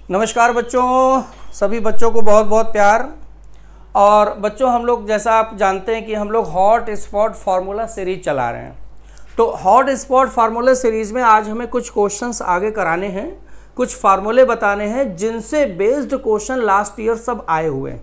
नमस्कार बच्चों, सभी बच्चों को बहुत बहुत प्यार। और बच्चों, हम लोग जैसा आप जानते हैं कि हम लोग हॉट स्पॉट फार्मूला सीरीज चला रहे हैं। तो हॉट स्पॉट फार्मूला सीरीज में आज हमें कुछ क्वेश्चंस आगे कराने हैं, कुछ फार्मूले बताने हैं जिनसे बेस्ड क्वेश्चन लास्ट ईयर सब आए हुए हैं।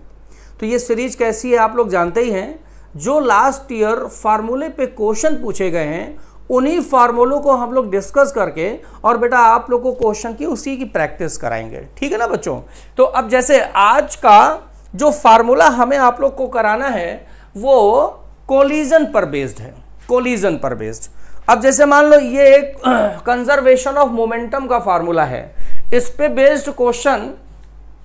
तो ये सीरीज कैसी है आप लोग जानते ही हैं। जो लास्ट ईयर फार्मूले पे क्वेश्चन पूछे गए हैं उन्हीं फार्मूलों को हम लोग डिस्कस करके और बेटा आप लोग को क्वेश्चन की उसी की प्रैक्टिस कराएंगे, ठीक है ना बच्चों। तो अब जैसे आज का जो फार्मूला हमें आप लोग को कराना है वो कोलिजन पर बेस्ड है, कोलिजन पर बेस्ड। अब जैसे मान लो ये एक कंजर्वेशन ऑफ मोमेंटम का फार्मूला है, इस पे बेस्ड क्वेश्चन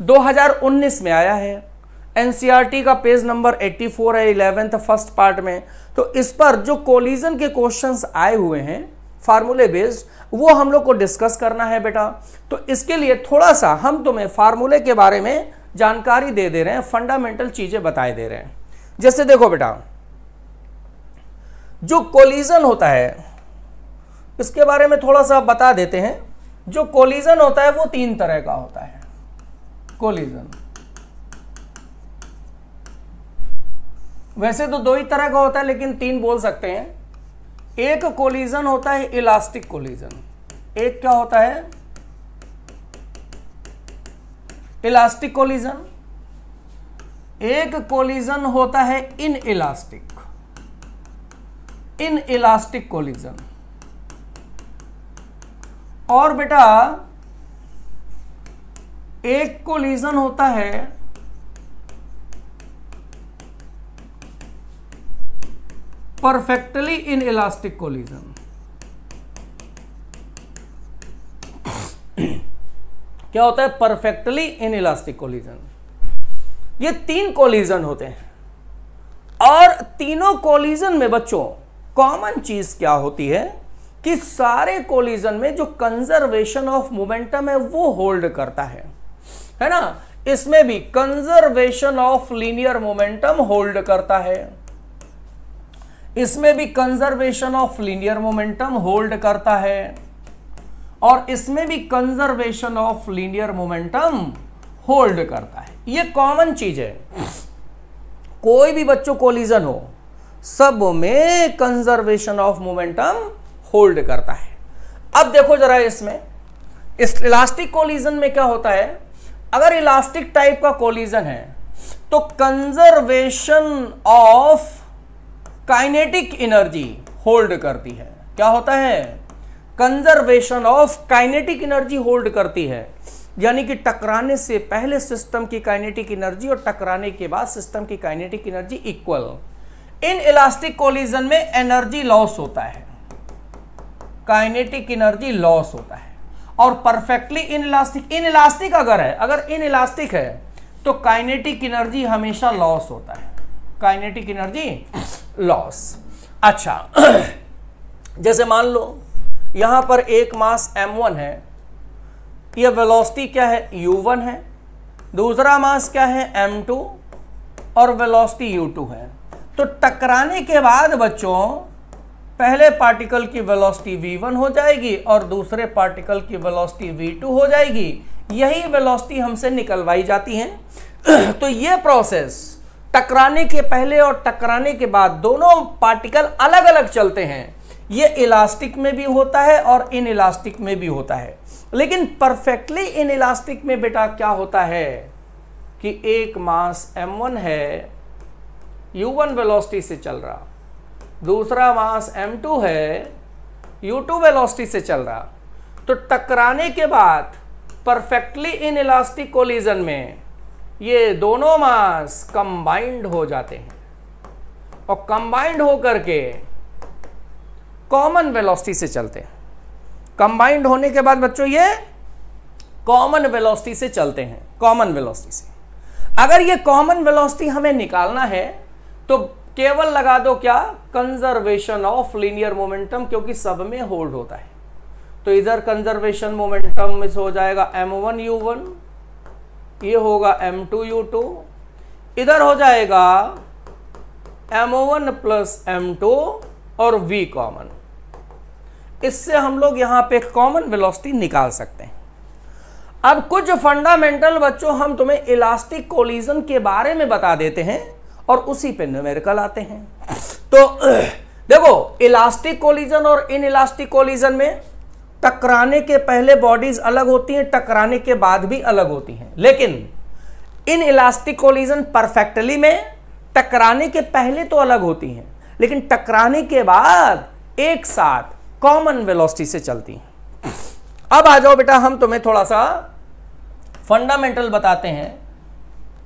2019 में आया है। एनसीईआरटी का पेज नंबर 84 है 11th फर्स्ट पार्ट में। तो इस पर जो कोलिजन के क्वेश्चंस आए हुए हैं फार्मूले बेस्ड, वो हम लोग को डिस्कस करना है बेटा। तो इसके लिए थोड़ा सा हम तुम्हें फार्मूले के बारे में जानकारी दे रहे हैं, फंडामेंटल चीजें बताए दे रहे हैं। जैसे देखो बेटा, जो कोलिजन होता है इसके बारे में थोड़ा सा बता देते हैं। जो कोलिजन होता है वो 3 तरह का होता है। कोलिजन वैसे तो 2 ही तरह का होता है, लेकिन 3 बोल सकते हैं। एक कोलिजन होता है इलास्टिक कोलिजन। एक क्या होता है? Elastic collision. एक कोलिजन होता है इन इलास्टिक कोलिजन। और बेटा एक कोलिजन होता है परफेक्टली इन इलास्टिक कोलिजन। क्या होता है? Perfectly in elastic collision. ये 3 कोलिजन होते हैं। और तीनों कोलिजन में बच्चों कॉमन चीज क्या होती है कि सारे कोलिजन में जो कंजर्वेशन ऑफ मोमेंटम है वो होल्ड करता है ना। इसमें भी conservation of linear momentum hold करता है, इसमें भी conservation of linear momentum hold करता है, और इसमें भी conservation of linear momentum hold करता है। ये कॉमन चीज है। कोई भी बच्चों कोलिजन हो, सब में कंजर्वेशन ऑफ मोमेंटम होल्ड करता है। अब देखो जरा, इसमें इस इलास्टिक कोलिजन में क्या होता है? अगर इलास्टिक टाइप का कोलिजन है तो conservation of kinetic energy hold करती है। क्या होता है? Conservation of kinetic energy hold करती है। यानी कि टकराने से पहले सिस्टम की काइनेटिक एनर्जी और टकराने के बाद सिस्टम की kinetic energy equal. In elastic collision में एनर्जी लॉस होता है, काइनेटिक एनर्जी लॉस होता है। और परफेक्टली इन इलास्टिक अगर इन इलास्टिक है तो काइनेटिक एनर्जी हमेशा लॉस होता है, काइनेटिक एनर्जी लॉस। अच्छा, जैसे मान लो यहां पर एक मास m1 है, यह वेलोसिटी क्या है? u1 है। दूसरा मास क्या है? m2, और वेलोसिटी u2 है। तो टकराने के बाद बच्चों पहले पार्टिकल की वेलोसिटी v1 हो जाएगी और दूसरे पार्टिकल की वेलोसिटी v2 हो जाएगी। यही वेलोसिटी हमसे निकलवाई जाती है। तो ये प्रोसेस टकराने के पहले और टकराने के बाद दोनों पार्टिकल अलग अलग चलते हैं। ये इलास्टिक में भी होता है और इन इलास्टिक में भी होता है। लेकिन परफेक्टली इन इलास्टिक में बेटा क्या होता है कि एक मास m1 है, u1 वेलोसिटी से चल रहा, दूसरा मास m2 है, u2 वेलोसिटी से चल रहा। तो टकराने के बाद परफेक्टली इन इलास्टिक कोलिजन में ये दोनों मास कंबाइंड हो जाते हैं और कंबाइंड होकर के कॉमन वेलोसिटी से चलते हैं। कंबाइंड होने के बाद बच्चों ये कॉमन वेलोसिटी से चलते हैं, कॉमन वेलोसिटी से। अगर ये कॉमन वेलोसिटी हमें निकालना है तो केवल लगा दो क्या? कंजर्वेशन ऑफ लीनियर मोमेंटम, क्योंकि सब में होल्ड होता है। तो इधर कंजर्वेशन मोमेंटम में हो जाएगा m1 u1, ये होगा m2 u2, इधर हो जाएगा m1 प्लस m2 और v कॉमन। इससे हम लोग यहां पे कॉमन वेलोसिटी निकाल सकते हैं। अब कुछ फंडामेंटल बच्चों हम तुम्हें इलास्टिक कोलिजन के बारे में बता देते हैं और उसी पे न्यूमेरिकल आते हैं। तो देखो, इलास्टिक कोलिजन और इन इलास्टिक कोलिजन में टकराने के पहले बॉडीज अलग होती हैं, टकराने के बाद भी अलग होती हैं, लेकिन इन इलास्टिक कोलिजन परफेक्टली में टकराने के पहले तो अलग होती हैं, लेकिन टकराने के बाद एक साथ कॉमन वेलोसिटी से चलती हैं। अब आ जाओ बेटा, हम तुम्हें थोड़ा सा फंडामेंटल बताते हैं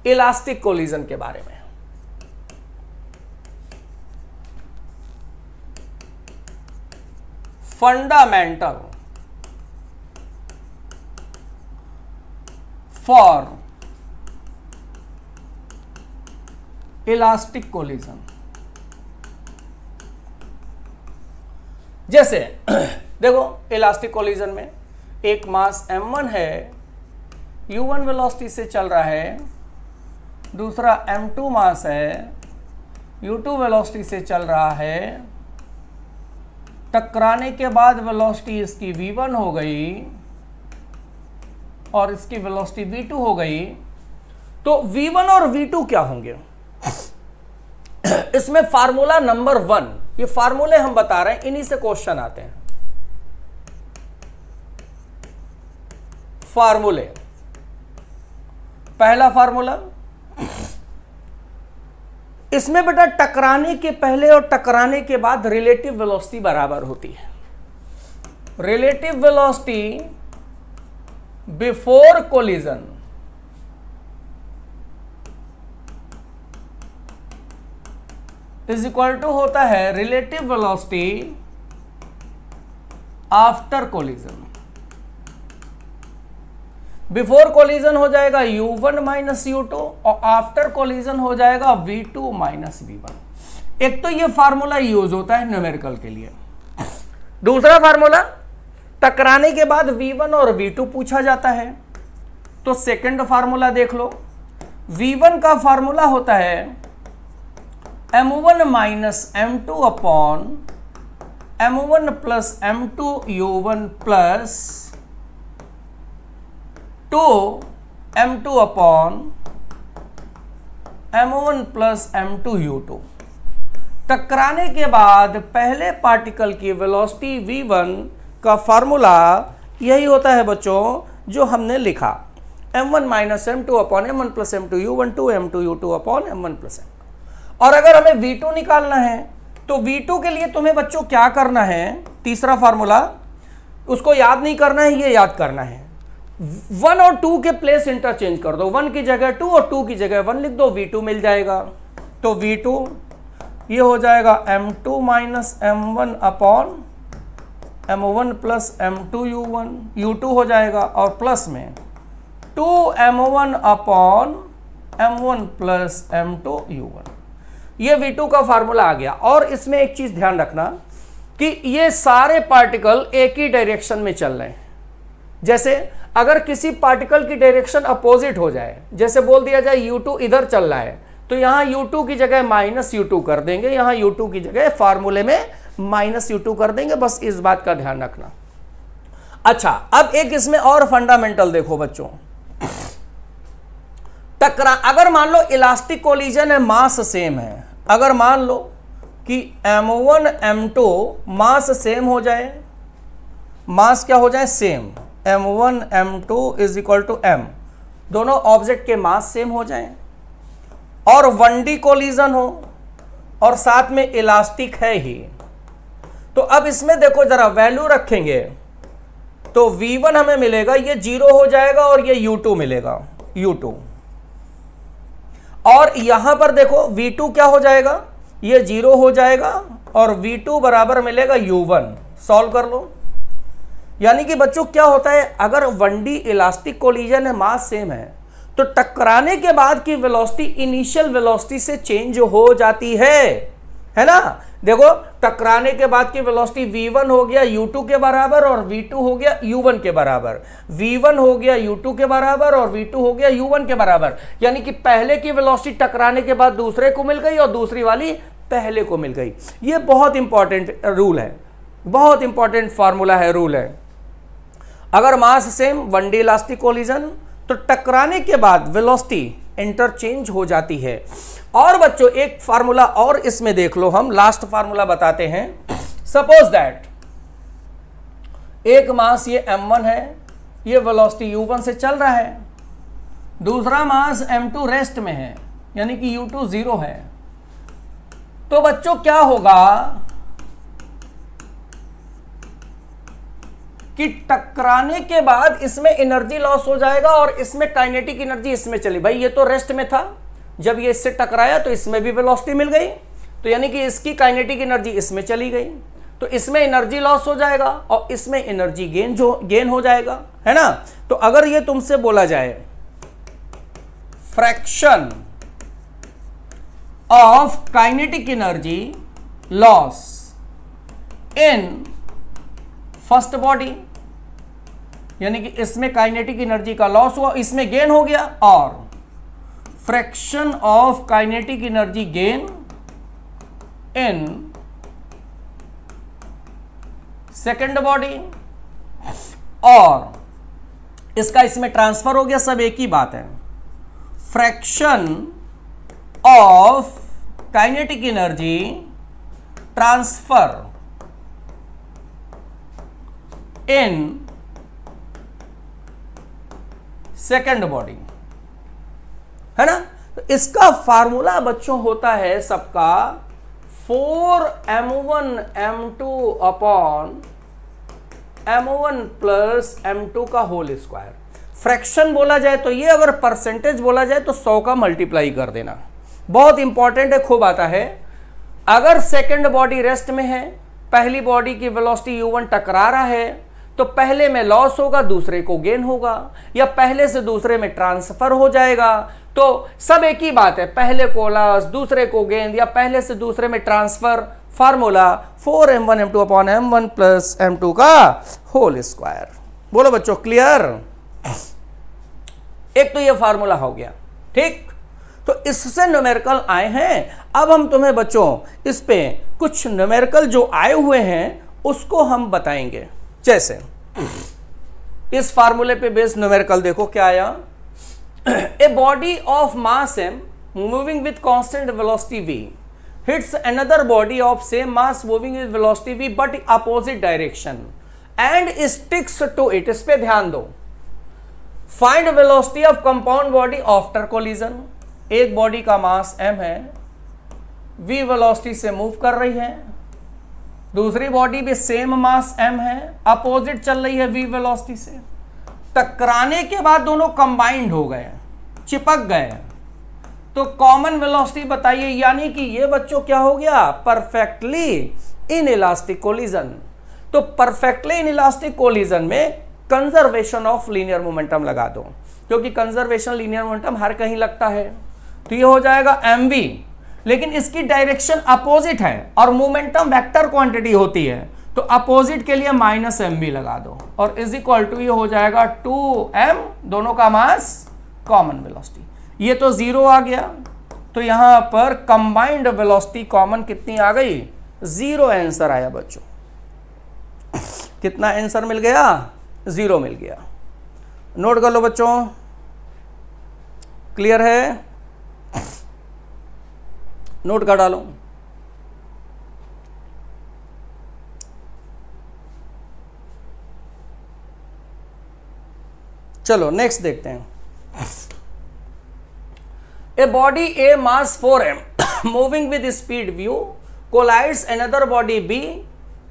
इलास्टिक कोलिजन के बारे में। Fundamental for elastic collision. जैसे देखो, इलास्टिक कोलिजन में एक मास m1 है, u1 वेलोसिटी से चल रहा है, दूसरा m2 मास है, u2 वेलोसिटी से चल रहा है। टकराने के बाद वेलोसिटी इसकी v1 हो गई और इसकी वेलोसिटी v2 हो गई। तो v1 और v2 क्या होंगे? इसमें फार्मूला नंबर 1, ये फार्मूले हम बता रहे हैं, इन्हीं से क्वेश्चन आते हैं। फार्मूले, पहला फार्मूला, इसमें बेटा टकराने के पहले और टकराने के बाद रिलेटिव वेलोसिटी बराबर होती है। Relative velocity before collision is equal to होता है relative velocity after collision. Before collision हो जाएगा u1 माइनस u2 और आफ्टर कोलिजन हो जाएगा v2 माइनस v1। एक तो ये फार्मूला यूज होता है न्यूमेरिकल के लिए। दूसरा फार्मूला, टकराने के बाद v1 और v2 पूछा जाता है, तो सेकंड फार्मूला देख लो। v1 का फार्मूला होता है m1 minus m2 upon m1 plus m2 u1 plus 2 m2 upon m1 plus m2 u2। टकराने के बाद पहले पार्टिकल की वेलोसिटी v1 का फार्मूला यही होता है बच्चों जो हमने लिखा, m1 minus m2 upon m1 plus m2 u1 2 m2 u2 upon m1 plus m2। और अगर हमें v2 निकालना है तो v2 के लिए तुम्हें बच्चों क्या करना है? तीसरा फार्मूला, उसको याद नहीं करना है, ये याद करना है। 1 और 2 के प्लेस इंटरचेंज कर दो, 1 की जगह 2 और 2 की जगह 1 लिख दो, v2 मिल जाएगा। तो v2 ये हो जाएगा m2 minus m1 upon m1 plus m2 u1, u2 हो जाएगा और प्लस में 2 m1 upon m1 plus m2 u1। ये v2 का फार्मूला आ गया। और इसमें एक चीज ध्यान रखना कि ये सारे पार्टिकल एक ही डायरेक्शन में चल रहे हैं। जैसे अगर किसी पार्टिकल की डायरेक्शन अपोजिट हो जाए, जैसे बोल दिया जाए u2 इधर चल रहा है, तो यहां u2 की जगह माइनस u2 कर देंगे, यहां u2 की जगह फार्मूले में माइनस u2 कर देंगे। बस इस बात का ध्यान रखना। अच्छा, अब एक इसमें और फंडामेंटल देखो बच्चों। अगर मान लो इलास्टिक कोलिजन है, मास सेम है, अगर मान लो कि m1 m2 मास सेम हो जाए, मास क्या हो जाए? Same, m1 m2 is equal to m, दोनों ऑब्जेक्ट के मास सेम हो जाएं और 1D कोलिजन हो और साथ में इलास्टिक है ही, तो अब इसमें देखो जरा वैल्यू रखेंगे तो v1 हमें मिलेगा, ये 0 हो जाएगा और ये u2 मिलेगा, u2। और यहां पर देखो v2 क्या हो जाएगा? ये 0 हो जाएगा और v2 बराबर मिलेगा u1। सॉल्व कर लो। यानी कि बच्चों क्या होता है, अगर 1D इलास्टिक कोलिजन है, मास सेम है, तो टकराने के बाद की वेलोसिटी इनिशियल वेलोसिटी से चेंज हो जाती है ना। देखो, टकराने के बाद की वेलोसिटी v1 हो गया u2 के बराबर और v2 हो गया u1 के बराबर, v1 हो गया u2 के बराबर और v2 हो गया u1 के बराबर। यानी कि पहले की वेलोसिटी टकराने के बाद दूसरे को मिल गई और दूसरी वाली पहले को मिल गई। ये बहुत इंपॉर्टेंट रूल है, बहुत इंपॉर्टेंट फार्मूला है, रूल है। अगर mass same 1D elastic collision, तो टकराने के बाद वेलोसिटी इंटरचेंज हो जाती है। और बच्चों एक फार्मूला और इसमें देख लो, हम लास्ट फार्मूला बताते हैं। सपोज दैट एक मास ये m1 है, ये वेलोसिटी u1 से चल रहा है, दूसरा मास m2 रेस्ट में है, यानी कि u2 0 है। तो बच्चों क्या होगा कि टकराने के बाद इसमें एनर्जी लॉस हो जाएगा और इसमें काइनेटिक एनर्जी इसमें चली। भाई ये तो रेस्ट में था, जब ये इससे टकराया तो इसमें भी वेलोसिटी मिल गई, तो यानी कि इसकी काइनेटिक एनर्जी इसमें चली गई, तो इसमें एनर्जी लॉस हो जाएगा और इसमें एनर्जी गेन हो जाएगा, है ना। तो अगर ये तुमसे बोला जाए fraction of kinetic energy loss in first body, यानी कि इसमें काइनेटिक एनर्जी का लॉस हुआ, इसमें गेन हो गया, और fraction of kinetic energy gain in second body, और इसका इसमें ट्रांसफर हो गया, सब एक ही बात है। Fraction of kinetic energy transfer in second body, है ना। तो इसका फार्मूला बच्चों होता है सबका 4m1 m2 upon m1 plus m2 का होल स्क्वायर। फ्रैक्शन बोला जाए तो ये, अगर परसेंटेज बोला जाए तो 100 का मल्टीप्लाई कर देना, बहुत इंपॉर्टेंट है, खूब आता है। अगर सेकेंड बॉडी रेस्ट में है, पहली बॉडी की वेलोसिटी u1 टकरा रहा है, तो पहले में लॉस होगा, दूसरे को गेन होगा, या पहले से दूसरे में ट्रांसफर हो जाएगा, तो सब एक ही बात है, पहले को लॉस दूसरे को गेन, या पहले से दूसरे में transfer. Formula 4m1 m2 upon m1 plus m2 का होल स्क्वायर। बोलो बच्चों क्लियर। एक तो ये फार्मूला हो गया, ठीक। तो इससे न्यूमेरिकल आए हैं। अब हम तुम्हें बच्चों इस पे कुछ न्यूमेरिकल जो आए हुए हैं उसको हम बताएंगे। जैसे इस फार्मूले पे बेस्ड न्यूमेरिकल देखो क्या आया। A body of mass m moving with constant velocity v hits another body of same mass moving with velocity v but opposite direction and sticks to it। इस पे ध्यान दो। Find velocity of compound body after collision. एक body का मास m है, v velocity से move कर रही है, दूसरी बॉडी भी सेम मास m है, अपोजिट चल रही है v वेलोसिटी से। टकराने के बाद दोनों कंबाइंड हो गए, चिपक गए, तो कॉमन वेलोसिटी बताइए। यानी कि ये बच्चों क्या हो गया, परफेक्टली इन इलास्टिक कोलिजन। तो परफेक्टली इन इलास्टिक कोलिजन में कंजर्वेशन ऑफ लीनियर मोमेंटम लगा दो, क्योंकि कंजर्वेशन लीनियर मोमेंटम हर कहीं लगता है। तो ये हो जाएगा mv, लेकिन इसकी डायरेक्शन अपोजिट है और मोमेंटम वेक्टर क्वांटिटी होती है, तो अपोजिट के लिए माइनस mv लगा दो, और इज इक्वल टू ये हो जाएगा 2m, दोनों का मास कॉमन वेलोसिटी। ये तो 0 आ गया, तो यहां पर कंबाइंड वेलोसिटी कॉमन कितनी आ गई, 0 आंसर आया बच्चों। कितना आंसर मिल गया, 0 मिल गया। नोट कर लो बच्चों, क्लियर है, नोट कर डालो। चलो नेक्स्ट देखते हैं। A body A mass 4m moving with speed v collides another body B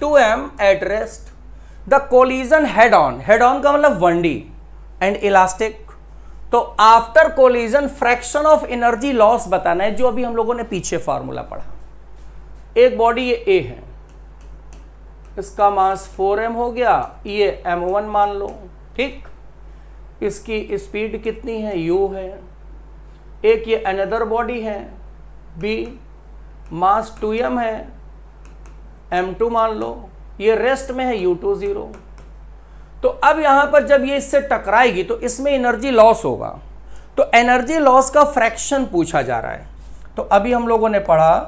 2m at rest. The collision head on का मतलब 1D and elastic। तो after collision fraction of energy loss बताना है, जो अभी हम लोगों ने पीछे फार्मूला पढ़ा। एक बॉडी ये A है, इसका मास 4m हो गया, ये m1 मान लो, ठीक। इसकी स्पीड कितनी है, u है। एक ये अनदर बॉडी है B, मास 2m है, m2 मान लो, ये रेस्ट में है, u2 0। तो अब यहां पर जब ये इससे टकराएगी तो इसमें एनर्जी लॉस होगा, तो एनर्जी लॉस का फ्रैक्शन पूछा जा रहा है। तो अभी हम लोगों ने पढ़ा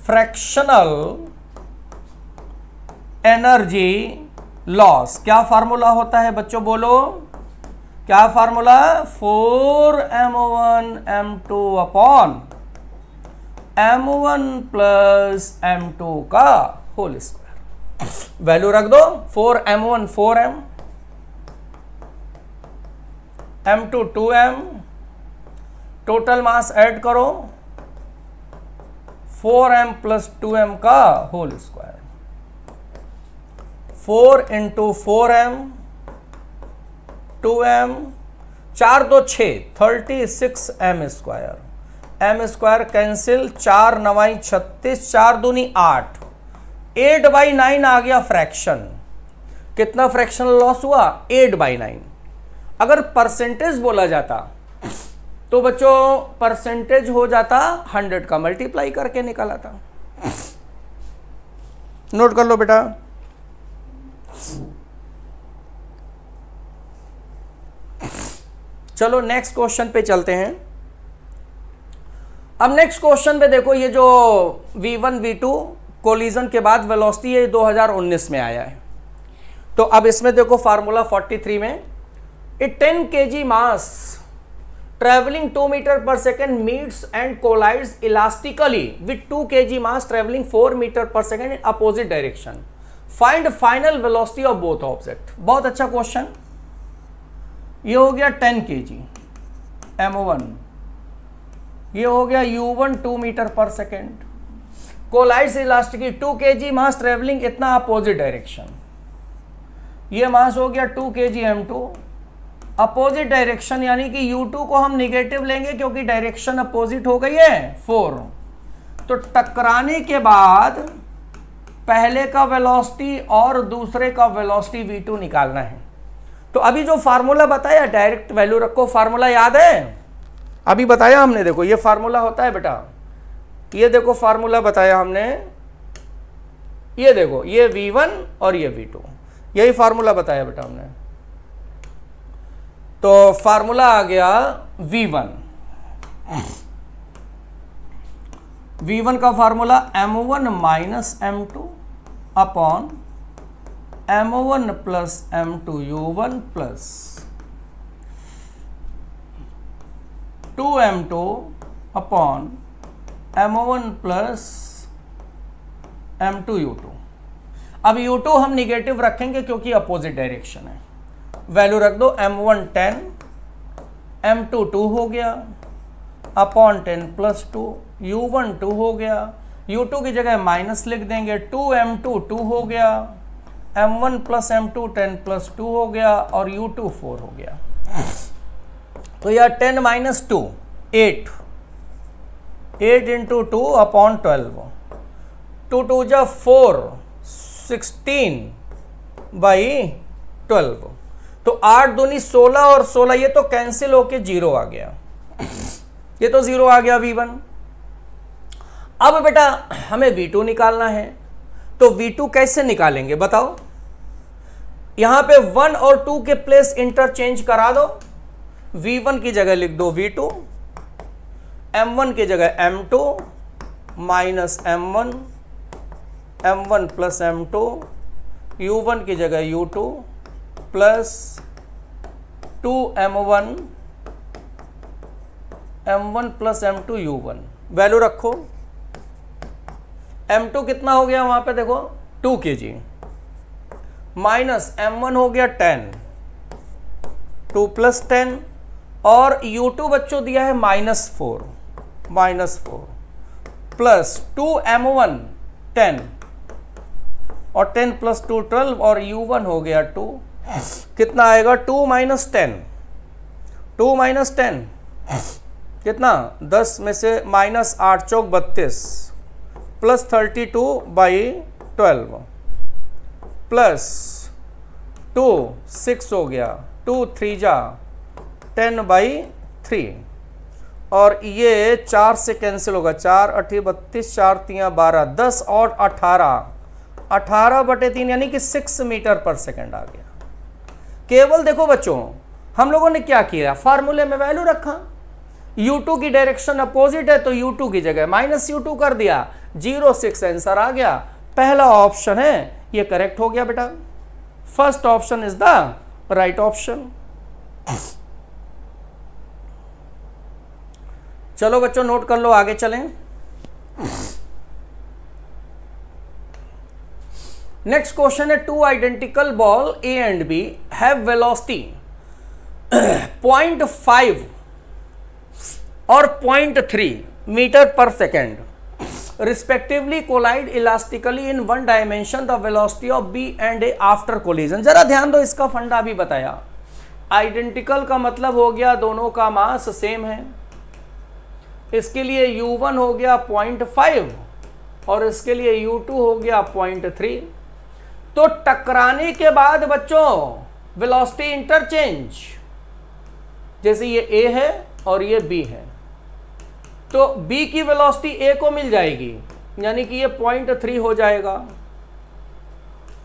फ्रैक्शनल एनर्जी लॉस। क्या फार्मूला होता है बच्चों, बोलो क्या formula, 4m1 m2 upon m1 plus m2 का होल स्क्वायर। वैल्यू रख दो, 4m1 4m, m2 2m, total mass add करो 4m प्लस 2m का whole square. 4 into 4m 2m, 4 2 6, 36 m square, m square cancel, 4 9 36, 4 दूनी 8, 8/9 आ गया फ्रैक्शन। कितना fractional loss हुआ, 8/9। अगर परसेंटेज बोला जाता तो बच्चों परसेंटेज हो जाता 100 का मल्टीप्लाई करके निकाला था। नोट कर लो बेटा। चलो नेक्स्ट क्वेश्चन पे चलते हैं। अब नेक्स्ट क्वेश्चन पे देखो, ये जो v1 v2 कोलिजन के बाद वेलोसिटी है 2019 में आया है। तो अब इसमें देखो फार्मूला 43 में, a 10 kg mass travelling 2 meter पर second meets and collides elastically with 2 kg mass travelling 4 meter पर second in opposite direction, find final velocity of both object. बहुत अच्छा क्वेश्चन। ये हो गया 10 kg m1, ये हो गया u1 2 मीटर पर second, collides elastically 2 kg mass travelling इतना अपोजिट डायरेक्शन, ये मास हो गया 2 kg m2 अपोजिट डायरेक्शन, यानी कि u2 को हम निगेटिव लेंगे क्योंकि डायरेक्शन अपोजिट हो गई है 4। तो टकराने के बाद पहले का वेलोसिटी और दूसरे का वेलोसिटी v2 निकालना है। तो अभी जो फार्मूला बताया डायरेक्ट वैल्यू रखो, फार्मूला याद है अभी बताया हमने, देखो ये फार्मूला होता है बेटा, ये देखो फार्मूला बताया हमने, ये देखो ये v1 और ये v2, यही फार्मूला बताया बेटा हमने। तो फार्मूला आ गया v1 का formula m1 minus m2 upon m1 plus m2 u1 plus 2m2 upon m1 plus m2 u2। अब u2 हम निगेटिव रखेंगे क्योंकि अपोजिट डायरेक्शन है। वैल्यू रख दो, m1 10, m2 2 हो गया अपॉन 10 प्लस 2, u1 2 हो गया, u2 की जगह माइनस लिख देंगे, 2m2 2 हो गया, m1 प्लस m2 10 प्लस 2 हो गया और u2 4 हो गया। तो यह 10 माइनस 2 8, 8 इंटू 2 अपॉन 12, 2 2 जा 4, 16/12। तो 8 दूनी 16 और 16 ये तो कैंसिल होके 0 आ गया, ये तो 0 आ गया v1। अब बेटा हमें v2 निकालना है, तो v2 कैसे निकालेंगे बताओ। यहां पे 1 और 2 के प्लेस इंटरचेंज करा दो, v1 की जगह लिख दो v2, m1 की जगह m2 minus m1, m1 plus m2, u1 की जगह u2 plus 2m1, m1 plus m2 u1। Value रखो, m2 कितना हो गया वहां पे देखो 2 kg माइनस m1 हो गया 10, 2 प्लस 10 और u2 बच्चों दिया है -4 प्लस 2m1 10 और 10 प्लस 2 12 और u1 हो गया 2। कितना आएगा 2 माइनस 10, 2 माइनस 10 कितना 10 में से माइनस 8 चौक 32 प्लस 32/12 प्लस 2 6 हो गया, 2 3 जा 10/3 और ये 4 से कैंसिल होगा, 4 8 32, 4 3 12, 10 और 18/3 यानी कि 6 मीटर पर सेकंड आ गया। केवल देखो बच्चों हम लोगों ने क्या किया, फार्मूले में वैल्यू रखा, u2 की डायरेक्शन अपोजिट है तो u2 की जगह -u2 कर दिया, 0 6 आंसर आ गया। पहला ऑप्शन है ये करेक्ट हो गया बेटा। First option is the right option. चलो बच्चों नोट कर लो, आगे चलें। नेक्स्ट क्वेश्चन है, two identical ball A and B have velocity 0.5 और 0.3 मीटर पर second respectively collide elastically in one dimension, the velocity of B and A after collision. जरा ध्यान दो, इसका फंडा भी बताया। आइडेंटिकल का मतलब हो गया दोनों का मास सेम है, इसके लिए u1 हो गया 0.5 और इसके लिए u2 हो गया 0.3। तो टकराने के बाद बच्चों वेलोसिटी इंटरचेंज, जैसे ये a है और ये b है, तो b की वेलोसिटी a को मिल जाएगी, यानी कि ये 0.3 हो जाएगा,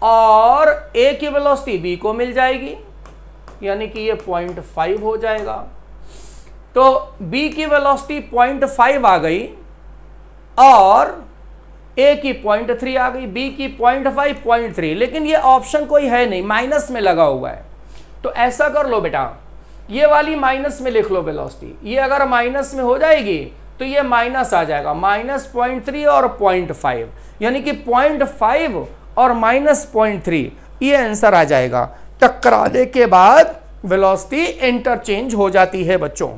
और a की वेलोसिटी b को मिल जाएगी, यानी कि ये 0.5 हो जाएगा। तो b की वेलोसिटी 0.5 आ गई और a की 0.3 आ गई, b की 0.5 0.3, लेकिन ये ऑप्शन कोई है नहीं, माइनस में लगा हुआ है। तो ऐसा कर लो बेटा, ये वाली माइनस में लिख लो वेलोसिटी, ये अगर माइनस में हो जाएगी तो ये माइनस आ जाएगा, -0.3 और 0.5, यानी कि 0.5 और -0.3, ये आंसर आ जाएगा। टकराने के बाद वेलोसिटी इंटरचेंज हो जाती है बच्चों।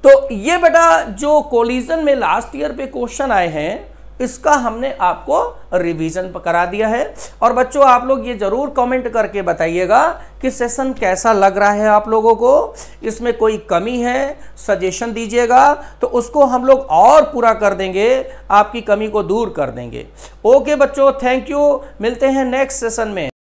तो ये बेटा जो कोलिजन में लास्ट ईयर पे क्वेश्चन आए हैं, इसका हमने आपको रिवीजन करा दिया है। और बच्चों आप लोग ये जरूर कमेंट करके बताइएगा कि सेशन कैसा लग रहा है आप लोगों को, इसमें कोई कमी है सजेशन दीजिएगा, तो उसको हम लोग और पूरा कर देंगे, आपकी कमी को दूर कर देंगे। ओके बच्चों, थैंक यू, मिलते हैं नेक्स्ट सेशन में।